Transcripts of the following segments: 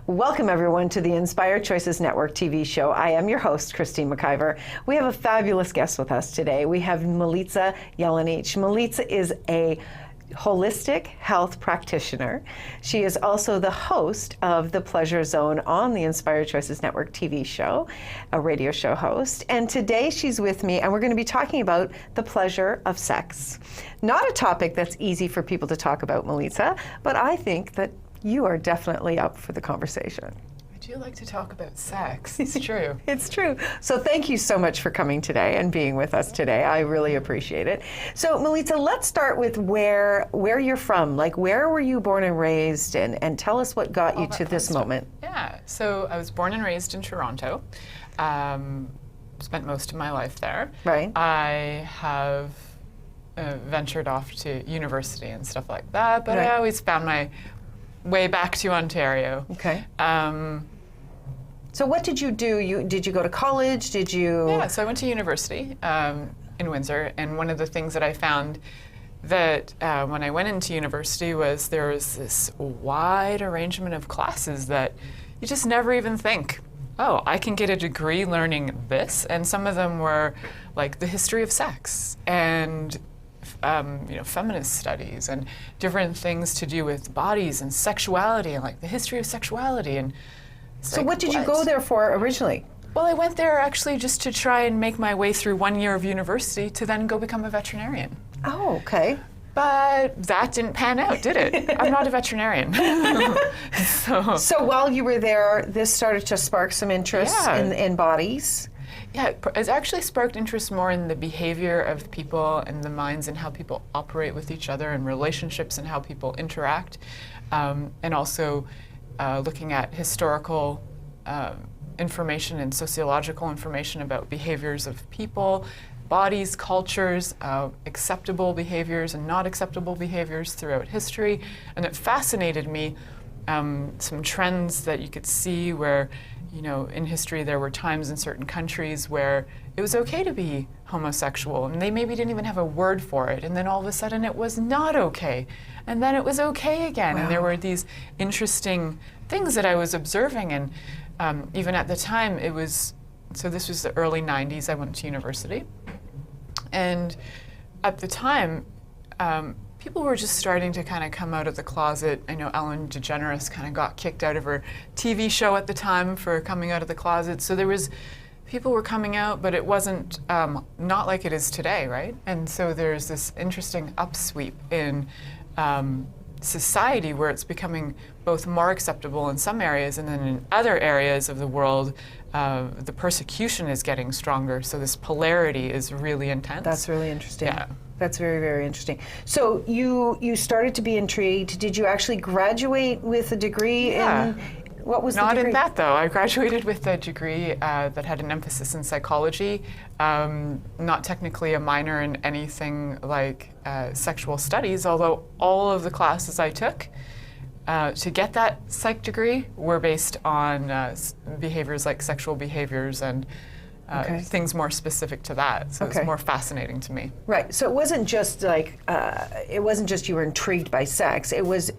Welcome everyone to the Inspired Choices Network TV show. I am your host, Christine McIver. We have a fabulous guest with us today. We have Milica Jelenic. Milica is a holistic health practitioner. She is also the host of The Pleasure Zone on the Inspired Choices Network TV show, a radio show host. And today she's with me and we're going to be talking about the pleasure of sex. Not a topic that's easy for people to talk about, Milica, but I think that you are definitely up for the conversation. I do like to talk about sex. It's true. It's true. So thank you so much for coming today and being with us today. I really appreciate it. So Milica, let's start with where you're from. Like, where were you born and raised, and tell us what got you to this moment. Yeah, so I was born and raised in Toronto. Spent most of my life there. Right. I have ventured off to university and stuff like that, but Right. I always found my way back to Ontario. Okay. So what did you do? Did you go to college? Did you? Yeah, so I went to university in Windsor, and one of the things that I found that when I went into university was there was this wide arrangement of classes that you just never even think, oh, I can get a degree learning this, and some of them were like the history of sex and feminist studies and different things to do with bodies and sexuality and like the history of sexuality. And so what did you go there for originally? Well, I went there actually just to try and make my way through 1 year of university to then go become a veterinarian. Oh, okay. But that didn't pan out, did it? I'm not a veterinarian. So while you were there, this started to spark some interest in bodies? Yeah, it's actually sparked interest more in the behavior of people and the minds and how people operate with each other and relationships and how people interact. And also looking at historical information and sociological information about behaviors of people, bodies, cultures, acceptable behaviors and not acceptable behaviors throughout history. And it fascinated me, some trends that you could see where, you know, in history there were times in certain countries where it was okay to be homosexual and they maybe didn't even have a word for it, and then all of a sudden it was not okay, and then it was okay again. Wow. And there were these interesting things that I was observing, and even at the time it was, so this was the early 90s, I went to university, and at the time people were just starting to kind of come out of the closet. I know Ellen DeGeneres kind of got kicked out of her TV show at the time for coming out of the closet. So there was, people were coming out, but it wasn't not like it is today, right? And so there's this interesting upsweep in society where it's becoming both more acceptable in some areas, and then in other areas of the world, the persecution is getting stronger. So this polarity is really intense. That's really interesting. Yeah. That's very, very interesting. So you started to be intrigued. Did you actually graduate with a degree in, what was the degree? Not in that though. I graduated with a degree that had an emphasis in psychology, not technically a minor in anything like sexual studies, although all of the classes I took to get that psych degree were based on behaviors like sexual behaviors and things more specific to that. So it's more fascinating to me. Right. So it wasn't just like it wasn't just you were intrigued by sex. It was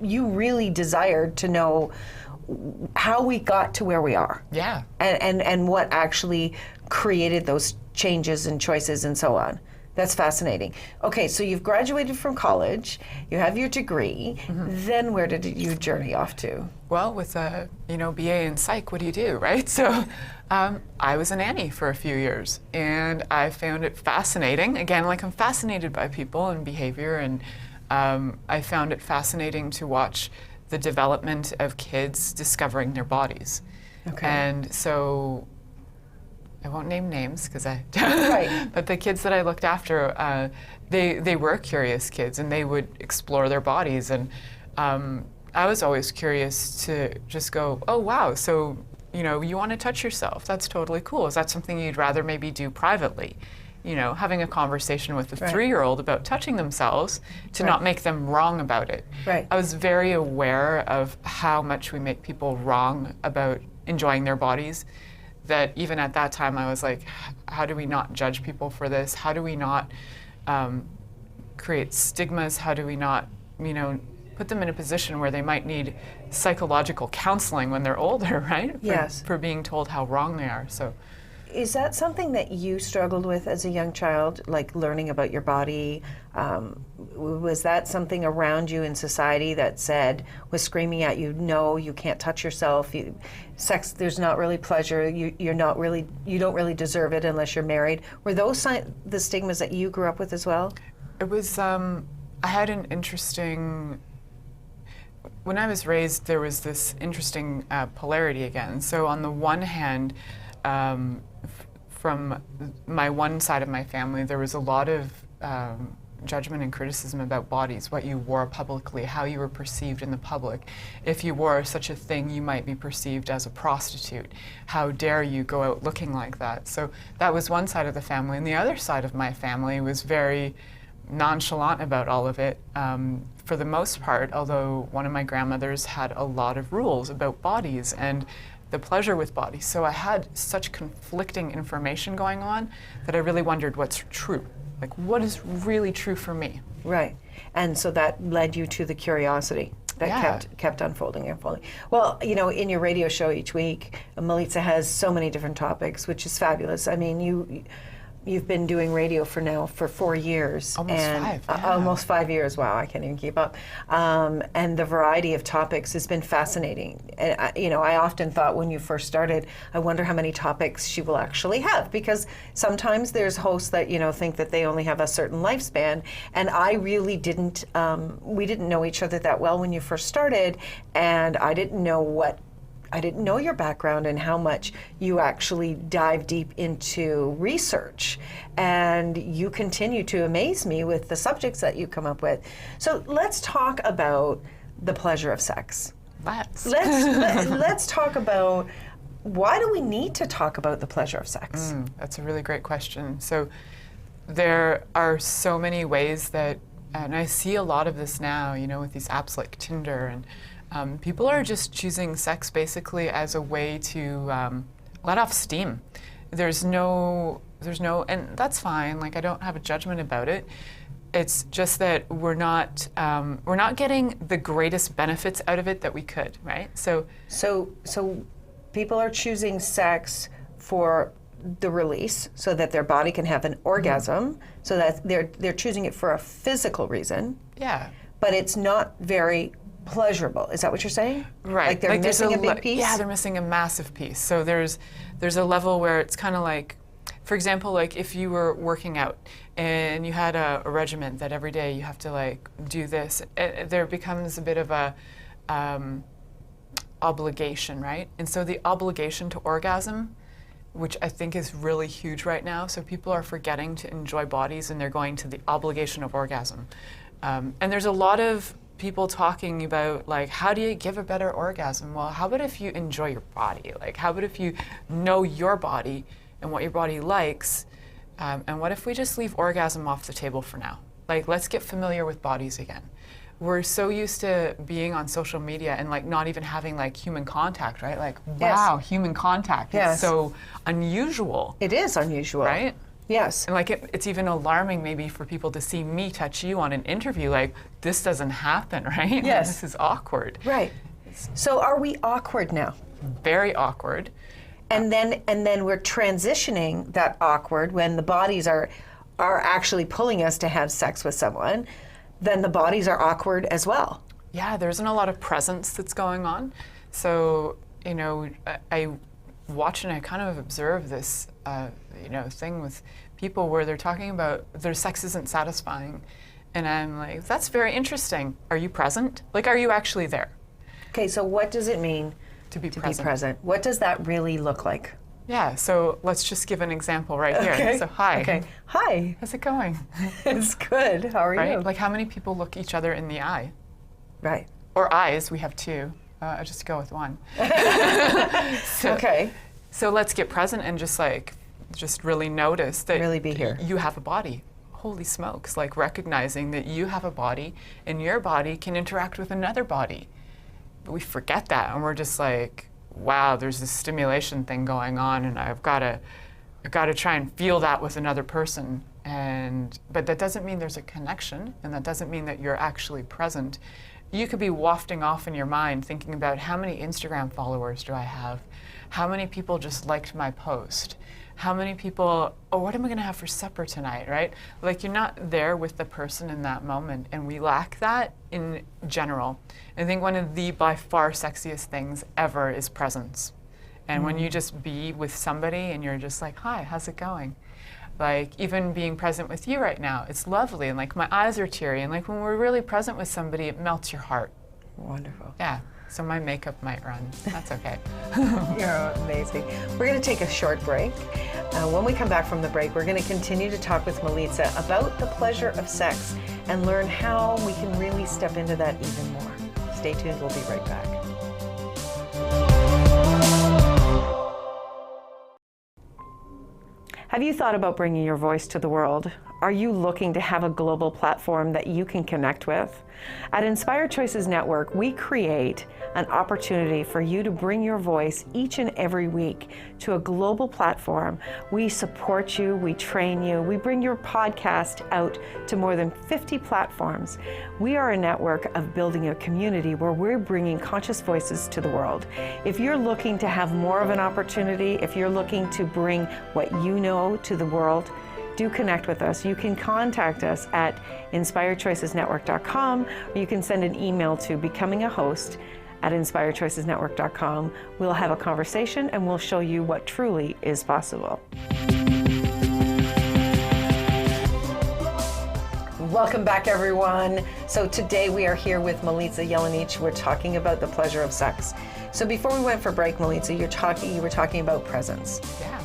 you really desired to know how we got to where we are. Yeah. And what actually created those changes and choices and so on. That's fascinating. Okay, so you've graduated from college, you have your degree, then where did you journey off to? Well, with a BA in psych, what do you do, right? So I was a nanny for a few years, and I found it fascinating. Again, like, I'm fascinated by people and behavior, and I found it fascinating to watch the development of kids discovering their bodies. Okay. And so I won't name names because but the kids that I looked after, they were curious kids, and they would explore their bodies, and I was always curious to just go, oh wow, so you want to touch yourself, that's totally cool. Is that something you'd rather maybe do privately? Having a conversation with a 3-year-old about touching themselves to not make them wrong about it. Right. I was very aware of how much we make people wrong about enjoying their bodies, that even at that time I was like, how do we not judge people for this? How do we not create stigmas? How do we not, put them in a position where they might need psychological counseling when they're older, right? Yes. For being told how wrong they are. So, is that something that you struggled with as a young child, like learning about your body? Was that something around you in society that was screaming at you, no, you can't touch yourself, sex, there's not really pleasure, you don't really deserve it unless you're married? Were those the stigmas that you grew up with as well? it was, I had an interesting, when I was raised, there was this interesting polarity again. So on the one hand, from my one side of my family, there was a lot of judgment and criticism about bodies, what you wore publicly, how you were perceived in the public. If you wore such a thing, you might be perceived as a prostitute. How dare you go out looking like that? So that was one side of the family. And the other side of my family was very nonchalant about all of it, for the most part, although one of my grandmothers had a lot of rules about bodies and the pleasure with bodies. So I had such conflicting information going on that I really wondered what's true. Like, what is really true for me? Right. And so that led you to the curiosity that kept unfolding and unfolding. Well, you know, in your radio show each week, Milica has so many different topics, which is fabulous. I mean, you've been doing radio for 4 years. Almost and, 5. Yeah. Almost 5 years. Wow, I can't even keep up. And the variety of topics has been fascinating. And you know, I often thought when you first started, I wonder how many topics she will actually have, because sometimes there's hosts that, you know, think that they only have a certain lifespan. And I really didn't. We didn't know each other that well when you first started, and I didn't know your background and how much you actually dive deep into research. And you continue to amaze me with the subjects that you come up with. So let's talk about the pleasure of sex. Let's talk about, why do we need to talk about the pleasure of sex? That's a really great question. So there are so many ways that, and I see a lot of this now, you know, with these apps like Tinder, and people are just choosing sex basically as a way to let off steam. There's no, and that's fine. Like, I don't have a judgment about it. It's just that we're not getting the greatest benefits out of it that we could, right? So people are choosing sex for the release, so that their body can have an orgasm, so that they're choosing it for a physical reason. Yeah. But it's not very pleasurable. Is that what you're saying? Right. Like they're missing a big piece? Yeah, they're missing a massive piece. So there's a level where it's kind of like, for example, like if you were working out and you had a regimen that every day you have to like do this, there becomes a bit of a obligation, right? And so the obligation to orgasm, which I think is really huge right now. So people are forgetting to enjoy bodies and they're going to the obligation of orgasm. And there's a lot of people talking about, like, how do you give a better orgasm? Well, how about if you enjoy your body? Like, how about if you know your body and what your body likes? And what if we just leave orgasm off the table for now? Like, let's get familiar with bodies again. We're so used to being on social media and like not even having like human contact, right? Like, wow, human contact is so unusual. It is unusual. Right? Yes. And like it's even alarming maybe for people to see me touch you on an interview. Like, this doesn't happen, right? Yes. This is awkward. Right. So are we awkward now? Very awkward. And then we're transitioning that awkward when the bodies are actually pulling us to have sex with someone. Then the bodies are awkward as well. Yeah, there isn't a lot of presence that's going on. So, you know, I watch and I kind of observe this, you know, thing with people where they're talking about their sex isn't satisfying. And I'm like, that's very interesting. Are you present? Like, are you actually there? Okay, so what does it mean to be be present? What does that really look like? Yeah, so let's just give an example right here. So hi. Okay. Hi. How's it going? It's good. How are Right? you? Like, how many people look each other in the eye? Right. Or eyes, we have two. I just go with one. Okay. So let's get present and just really notice that Really be here. You have a body. Holy smokes, like recognizing that you have a body and your body can interact with another body. But we forget that and we're just like, wow, there's this stimulation thing going on and I've got to try and feel that with another person. But that doesn't mean there's a connection, and that doesn't mean that you're actually present. you could be wafting off in your mind thinking about how many Instagram followers do I have? How many people just liked my post? How many people, oh, what am I gonna have for supper tonight, right? Like, you're not there with the person in that moment, and we lack that in general. I think one of the by far sexiest things ever is presence. And when you just be with somebody and you're just like, hi, how's it going? Like, even being present with you right now, it's lovely, and like my eyes are teary, and like when we're really present with somebody, it melts your heart. Wonderful. Yeah, so my makeup might run, that's okay. You're amazing. We're going to take a short break. When we come back from the break, we're going to continue to talk with Milica about the pleasure of sex and learn how we can really step into that even more. Stay tuned, we'll be right back. Have you thought about bringing your voice to the world? Are you looking to have a global platform that you can connect with? At Inspired Choices Network, we create an opportunity for you to bring your voice each and every week to a global platform. We support you, we train you, we bring your podcast out to more than 50 platforms. We are a network of building a community where we're bringing conscious voices to the world. If you're looking to have more of an opportunity, if you're looking to bring what you know to the world, do connect with us. You can contact us at inspiredchoicesnetwork.com, or you can send an email to becomingahost@inspiredchoicesnetwork.com. We'll have a conversation and we'll show you what truly is possible. Welcome back, everyone. So today we are here with Milica Jelenic. We're talking about the pleasure of sex. So before we went for break, Milica, you were talking about presence. Yeah.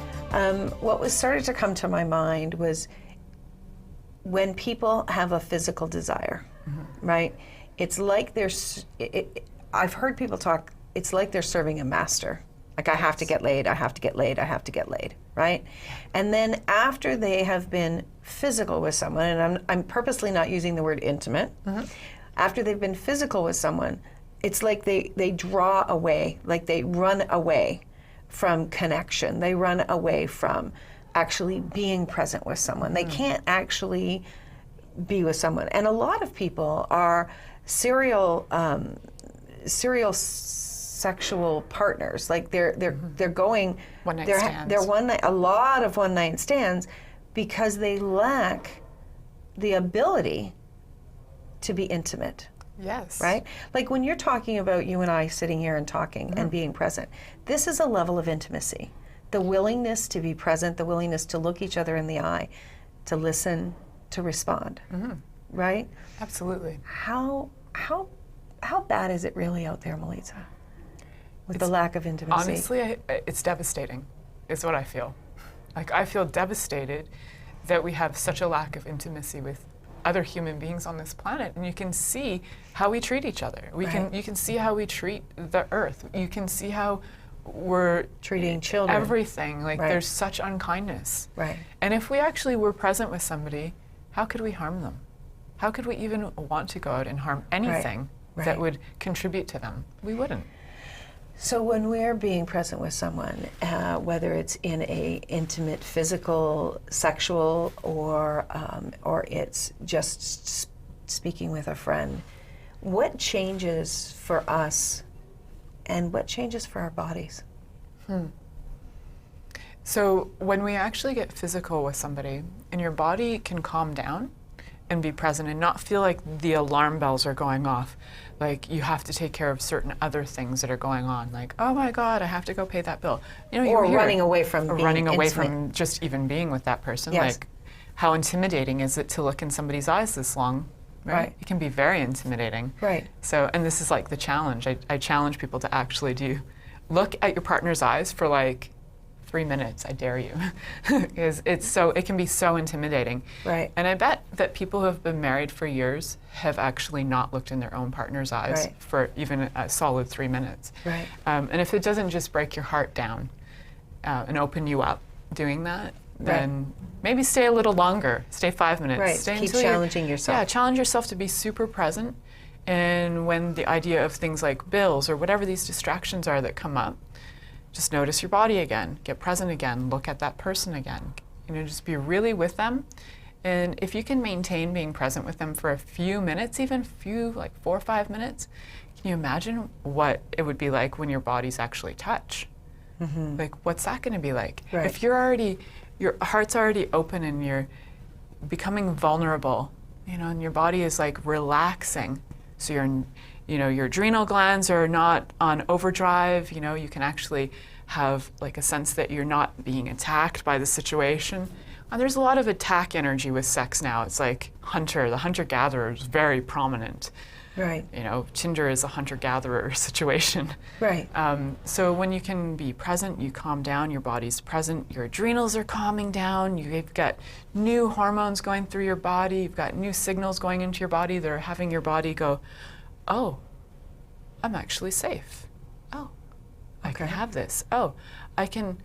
What was started to come to my mind was when people have a physical desire, right? It's like I've heard people talk, it's like they're serving a master. Like, I have to get laid, I have to get laid, I have to get laid, right? And then after they have been physical with someone, and I'm purposely not using the word intimate, after they've been physical with someone, it's like they draw away, like they run away from connection. They run away from actually being present with someone. They can't actually be with someone. And a lot of people are serial sexual partners. Like they're going One night stands. they're a lot of one night stands because they lack the ability to be intimate. Yes. Right? Like when you're talking about you and I sitting here and talking and being present, this is a level of intimacy. The willingness to be present, the willingness to look each other in the eye, to listen, to respond. Right? Absolutely. How bad is it really out there, Milica, with the lack of intimacy? Honestly, it's devastating, is what I feel. Like, I feel devastated that we have such a lack of intimacy with other human beings on this planet, and you can see how we treat each other. You can see how we treat the earth. You can see how we're treating children. Everything. Like, there's such unkindness. Right. And if we actually were present with somebody, how could we harm them? How could we even want to go out and harm anything that would contribute to them? We wouldn't. So when we're being present with someone, whether it's in a intimate, physical, sexual, or it's just speaking with a friend, what changes for us and what changes for our bodies? So when we actually get physical with somebody, and your body can calm down and be present and not feel like the alarm bells are going off, like you have to take care of certain other things that are going on, like, oh my God, I have to go pay that bill. You know, or running away from being running away intimate. from just even being with that person. Yes. Like, how intimidating is it to look in somebody's eyes this long? Right? It can be very intimidating. Right. So, and this is like the challenge. I challenge people to actually look at your partner's eyes for like 3 minutes, I dare you. Because it can be so intimidating. Right. And I bet that people who have been married for years have actually not looked in their own partner's eyes for even a solid 3 minutes. Right. And if it doesn't just break your heart down and open you up doing that, then maybe stay a little longer. Stay 5 minutes. Right. Stay Keep until challenging yourself. Yeah, challenge yourself to be super present. And when the idea of things like bills or whatever these distractions are that come up, just notice your body again, get present again, look at that person again. You know, just be really with them And if you can maintain being present with them for a few minutes, even like 4 or 5 minutes, can you imagine what it would be like when your bodies actually touch? Like, what's that going to be like? Right. If your heart's already open and you're becoming vulnerable, and your body is like relaxing, so your adrenal glands are not on overdrive, you can actually have like a sense that you're not being attacked by the situation. And there's a lot of attack energy with sex now. It's like the hunter-gatherer is very prominent. Right. Tinder is a hunter-gatherer situation. Right. So when you can be present, you calm down, your body's present, your adrenals are calming down, you've got new hormones going through your body, you've got new signals going into your body that are having your body go, oh, I'm actually safe. Oh, I can have this. Oh, I can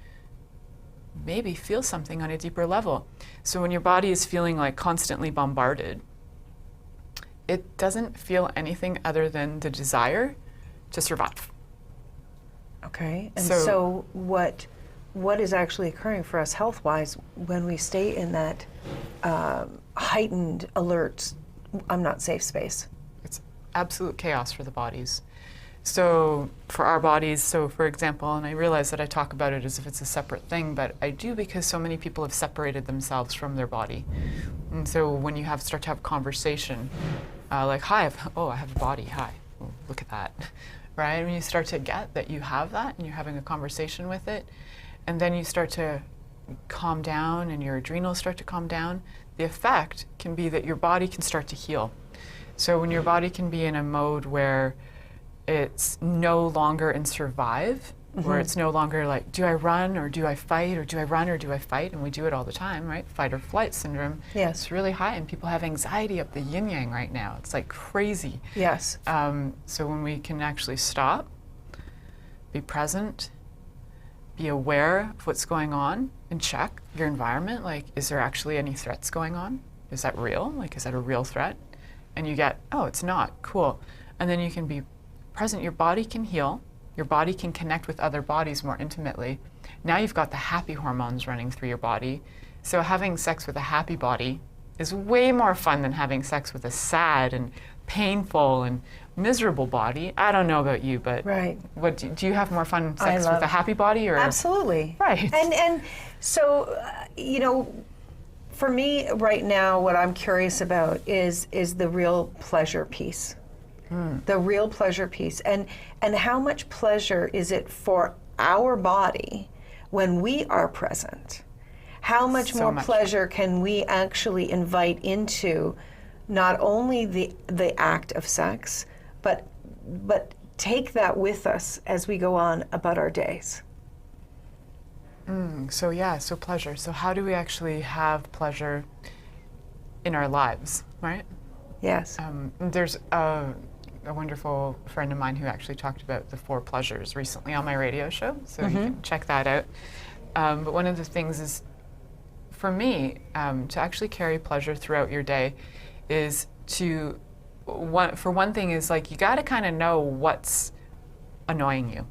maybe feel something on a deeper level. So when your body is feeling like constantly bombarded, it doesn't feel anything other than the desire to survive. Okay. And so what is actually occurring for us health-wise when we stay in that heightened alert, I'm not safe space? It's absolute chaos for the bodies. So for our bodies, for example, and I realize that I talk about it as if it's a separate thing, but I do because so many people have separated themselves from their body. And so when you start to have conversation, like, hi, I have a body, hi, oh, look at that, right? When you start to get that you have that and you're having a conversation with it, and then you start to calm down and your adrenals start to calm down, the effect can be that your body can start to heal. So when your body can be in a mode where it's no longer in survive, where it's no longer like, do I run or do I fight, or do I run or do I fight? And we do it all the time, right? Fight or flight syndrome. Yes. It's really high, and people have anxiety up the yin yang right now. It's like crazy. Yes. So when we can actually stop, be present, be aware of what's going on, and check your environment. Like, is there actually any threats going on? Is that real? Like, is that a real threat? And you get, oh, it's not. Cool. And then you can be present. Your body can heal. Your body can connect with other bodies more intimately. Now you've got the happy hormones running through your body. So having sex with a happy body is way more fun than having sex with a sad and painful and miserable body. I don't know about you, but right. What do you have more fun sex with a happy body, or? Absolutely. Right. And so, for me right now, what I'm curious about is the real pleasure piece. The real pleasure piece, and how much pleasure is it for our body when we are present? How much more pleasure can we actually invite into not only the act of sex, but take that with us as we go on about our days? So pleasure. So how do we actually have pleasure in our lives, right? Yes. There's a wonderful friend of mine who actually talked about the 4 pleasures recently on my radio show, so you can check that out. But one of the things is, for me, to actually carry pleasure throughout your day is for one thing is like, you got to kind of know what's annoying you.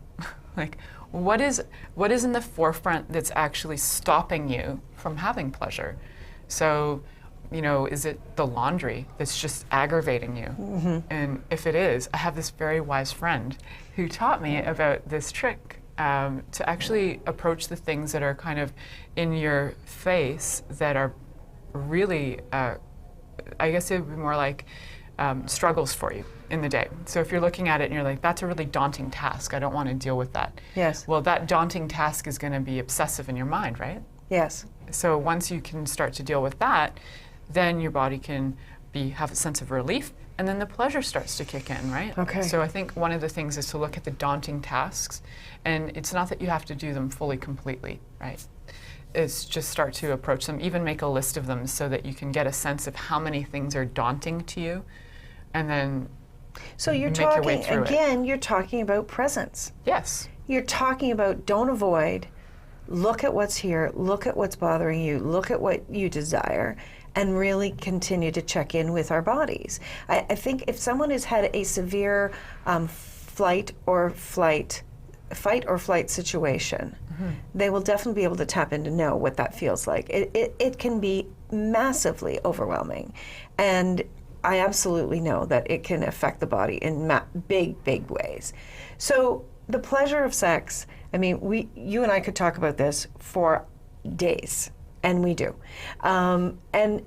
Like, what is in the forefront that's actually stopping you from having pleasure? So, is it the laundry that's just aggravating you? And if it is, I have this very wise friend who taught me about this trick to actually approach the things that are kind of in your face that are really, I guess it would be more like struggles for you in the day. So if you're looking at it and you're like, that's a really daunting task, I don't want to deal with that. Yes. Well, that daunting task is going to be obsessive in your mind, right? Yes. So once you can start to deal with that, then your body can have a sense of relief, and then the pleasure starts to kick in, right? Okay. So I think one of the things is to look at the daunting tasks, and it's not that you have to do them fully completely, right? It's just start to approach them, even make a list of them so that you can get a sense of how many things are daunting to you, and then so you're make your way talking, through again, you're talking about presence. Yes. You're talking about don't avoid, look at what's here, look at what's bothering you, look at what you desire, and really continue to check in with our bodies. I think if someone has had a severe fight or flight fight or flight situation, they will definitely be able to tap in to know what that feels like. It can be massively overwhelming. And I absolutely know that it can affect the body in big ways. So the pleasure of sex, I mean, you and I could talk about this for days, and we do. And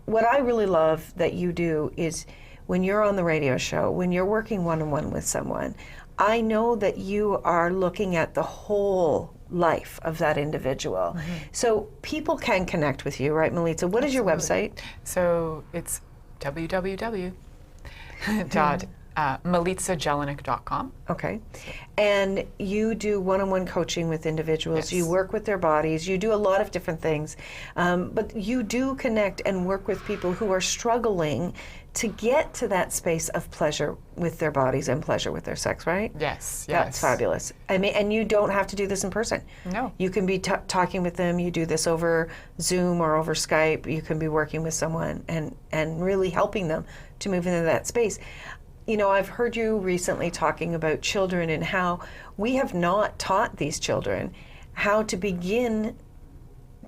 what I really love that you do is when you're on the radio show, when you're working one-on-one with someone, I know that you are looking at the whole life of that individual. So people can connect with you, right, Milica? What is your website? So it's www.milicajelenic.com. Okay. And you do one-on-one coaching with individuals. Yes. You work with their bodies. You do a lot of different things. But you do connect and work with people who are struggling to get to that space of pleasure with their bodies and pleasure with their sex, right? Yes, That's fabulous. I mean, and you don't have to do this in person. No. You can be talking with them. You do this over Zoom or over Skype. You can be working with someone and really helping them to move into that space. You know, I've heard you recently talking about children and how we have not taught these children how to begin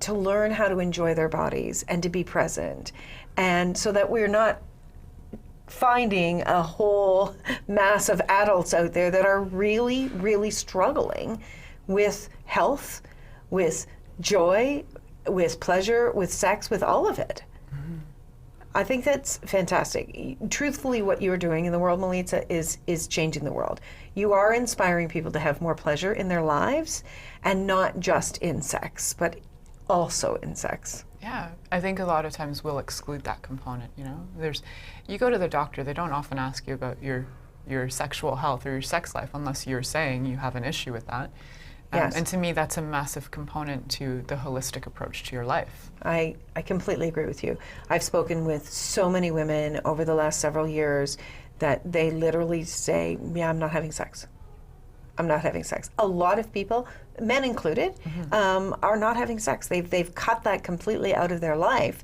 to learn how to enjoy their bodies and to be present. And so that we're not finding a whole mass of adults out there that are really, really struggling with health, with joy, with pleasure, with sex, with all of it. I think that's fantastic. Truthfully, what you're doing in the world, Milica, is changing the world. You are inspiring people to have more pleasure in their lives, and not just in sex, but also in sex. Yeah, I think a lot of times we'll exclude that component, you know. You go to the doctor, they don't often ask you about your sexual health or your sex life unless you're saying you have an issue with that. Yes. And to me, that's a massive component to the holistic approach to your life. I completely agree with you. I've spoken with so many women over the last several years that they literally say, yeah, I'm not having sex. I'm not having sex. A lot of people, men included, are not having sex. They've cut that completely out of their life.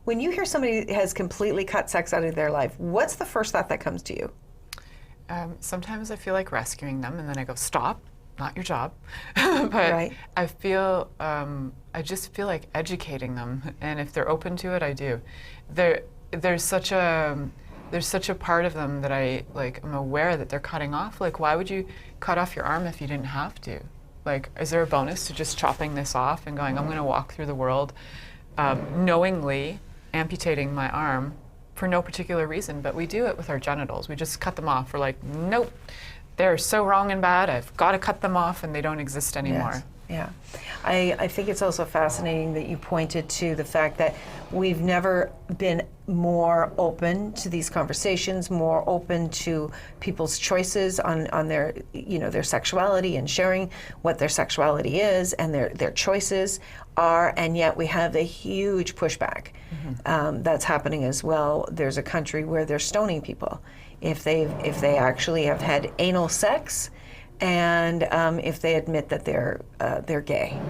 When you hear somebody has completely cut sex out of their life, what's the first thought that comes to you? Sometimes I feel like rescuing them, and then I go, stop, not your job. But Right. I just feel like educating them, and if they're open to it, I do. There's such a part of them that I'm aware that they're cutting off. Like, why would you cut off your arm if you didn't have to? Like, is there a bonus to just chopping this off and going, I'm going to walk through the world knowingly amputating my arm for no particular reason? But we do it with our genitals. We just cut them off. We're like, nope, they're so wrong and bad. I've got to cut them off, and they don't exist anymore. Yes. Yeah. I think it's also fascinating that you pointed to the fact that we've never been more open to these conversations, more open to people's choices on their, their sexuality and sharing what their sexuality is and their choices are, and yet we have a huge pushback that's happening as well. There's a country where they're stoning people if they actually have had anal sex, and if they admit that they're gay.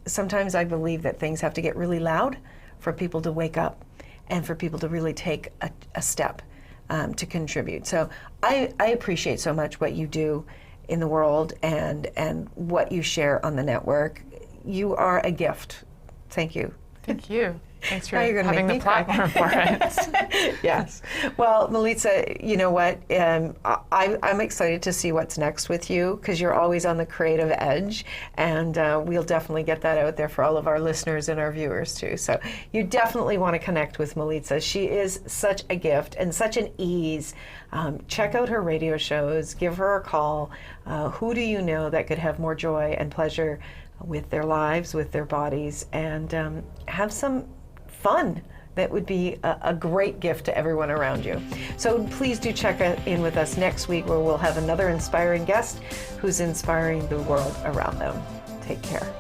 Sometimes I believe that things have to get really loud for people to wake up and for people to really take a step to contribute. So I appreciate so much what you do in the world and what you share on the network. You are a gift. Thank you. Thank you. Thanks for Now you're gonna having make the me cry. platform for it. Yes. Well, Milica, you know what? I'm excited to see what's next with you because you're always on the creative edge, and we'll definitely get that out there for all of our listeners and our viewers too. So you definitely want to connect with Milica. She is such a gift and such an ease. Check out her radio shows. Give her a call. Who do you know that could have more joy and pleasure with their lives, with their bodies, and have some fun that would be a great gift to everyone around you. So please do check in with us next week where we'll have another inspiring guest who's inspiring the world around them. Take care.